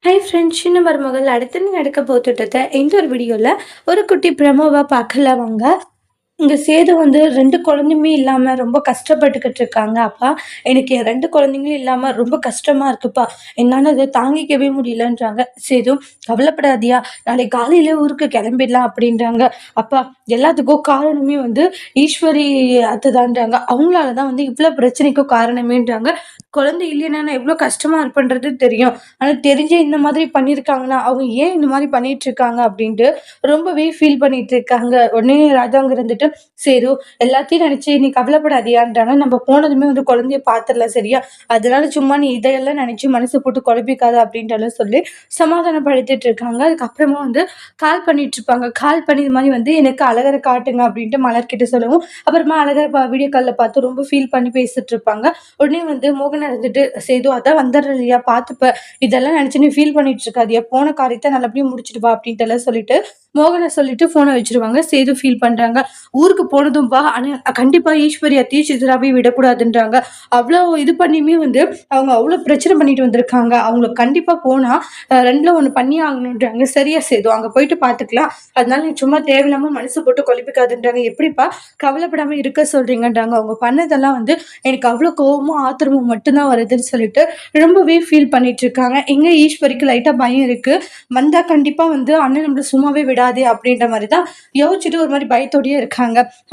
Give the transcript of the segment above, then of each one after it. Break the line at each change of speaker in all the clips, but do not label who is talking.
Hi friends, சின்ன மருமகள் அடுத்து நடக்க போட்டுட்டு இந்த ஒரு வீடியோவில் ஒரு குட்டி ப்ரமோவா பார்க்கல வாங்க. இங்க சேது வந்து 2 குழந்தையுமே இல்லாம ரொம்ப கஷ்டப்பட்டுக்கிட்டு இருக்காங்க. "அப்பா, எனக்கு என் 2 குழந்தைங்களும் இல்லாம ரொம்ப கஷ்டமா இருக்குப்பா. என்னால அத தாங்கிக்கவே முடியலன்றாங்க." சேது, "கவலைப்படாதீயா, நாளைக்கு காலையில ஊருக்கு கிளம்பிடலாம்." அப்படின்றாங்க. "அப்பா, எல்லாத்துக்கும் காரணமே வந்து ஈஸ்வரி அத்தைதான்றாங்க. அவங்களால தான் வந்து இவ்ளோ பிரச்சனைக்கும் காரணமேன்றாங்க. குழந்தை இல்லைன்னா நான் எவ்ளோ கஷ்டமா இருப்பேன்றது தெரியும். ஆனா தெரிஞ்சே இந்த மாதிரி பண்ணியிருக்காங்கன்னா, அவங்க ஏன் இந்த மாரி பண்ணிட்டு இருக்காங்க?" அப்படின்ட்டு ரொம்பவே ஃபீல் பண்ணிட்டு இருக்காங்க. உடனே ராஜாங்க இருந்துட்டு, "சேது, எல்லாத்தையும் நினைச்சு நீ கவலைப்படாதீயான்றாங்க. நம்ம போனதுமே வந்து குழந்தைய பார்த்துரலாம், சரியா? அதனால சும்மா நீ இதையெல்லாம் நினைச்சு மனச போட்டு குழப்பிக்காத." அப்படின்ட்டுலாம் சொல்லி சமாதானப்படுத்திட்டு இருக்காங்க. அதுக்கப்புறமா வந்து கால் பண்ணிட்டு இருப்பாங்க. கால் பண்ணி இது மாரி வந்து எனக்கு அழகர காட்டுங்க அப்படின்ட்டு மலர்கிட்ட சொல்லவும், அப்புறமா அழகர் வீடியோ கால்ல பார்த்து ரொம்ப ஃபீல் பண்ணி பேசிட்டு இருப்பாங்க. உடனே வந்து மோகன் இருந்துட்டு, "சேது, அதான் வந்துடுறேன் இல்லையா, பார்த்துப்ப. இதெல்லாம் நினைச்சு நீ ஃபீல் பண்ணிட்டு இருக்காதீயா. போன காரியத்த நல்லபடியா முடிச்சுட்டு வா." அப்படின்ட்டுலாம் சொல்லிட்டு மோகன சொல்லிட்டு ஃபோன வச்சுருவாங்க. சேது ஃபீல் பண்றாங்க. ஊருக்கு போனதும்பா, ஆனா கண்டிப்பா ஈஸ்வரி அத்தையும் சித்ராவையும் விடக்கூடாதுன்றாங்க. அவ்ளோ இது பண்ணியுமே வந்து அவங்க அவ்ளோ பிரச்சனை பண்ணிட்டு வந்திருக்காங்க. அவங்கள கண்டிப்பா போனா 2ல 1 பண்ணியே ஆகணுன்றாங்க. சரியா சேது, அங்க போயிட்டு பார்த்துக்கலாம். அதனால நீ சும்மா தேவையில்லாம மனசு போட்டு குழப்பிக்காதன்றாங்க. எப்படிப்பா கவலைப்படாம இருக்க சொல்றீங்கன்றாங்க. அவங்க பண்ணதெல்லாம் வந்து எனக்கு அவ்ளோ கோவமும், ஆத்திரமும் மட்டும் தான் வருதுன்னு சொல்லிட்டு ரொம்பவே ஃபீல் பண்ணிட்டு இருக்காங்க. எங்க ஈஸ்வரிக்கு லைட்டா பயம் இருக்கு. வந்தா கண்டிப்பா வந்து அண்ணன் நம்மள சும்மாவே விடாதே அப்படின்ற மாரி தான் யோசிச்சுட்டு ஒரு மாரி பயத்தோடயே இருக்காங்க.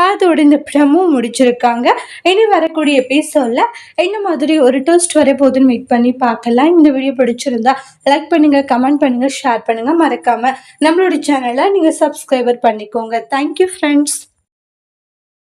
அதோட இந்த ப்ரமோ முடிச்சிருக்காங்க. இனி வரக்கூடிய எபிசோட்ல என்ன மாதிரி ஒரு ட்விஸ்ட் வரப்போகுதுன்னு வெயிட் பண்ணி பார்க்கலாம். இந்த வீடியோ பிடிச்சிருந்தா லைக் பண்ணுங்க, கமெண்ட் பண்ணுங்க, ஷேர் பண்ணுங்க. மறக்காம நம்மளோட சேனல நீங்க சப்ஸ்கிரைபர் பண்ணிக்கோங்க. Thank you friends.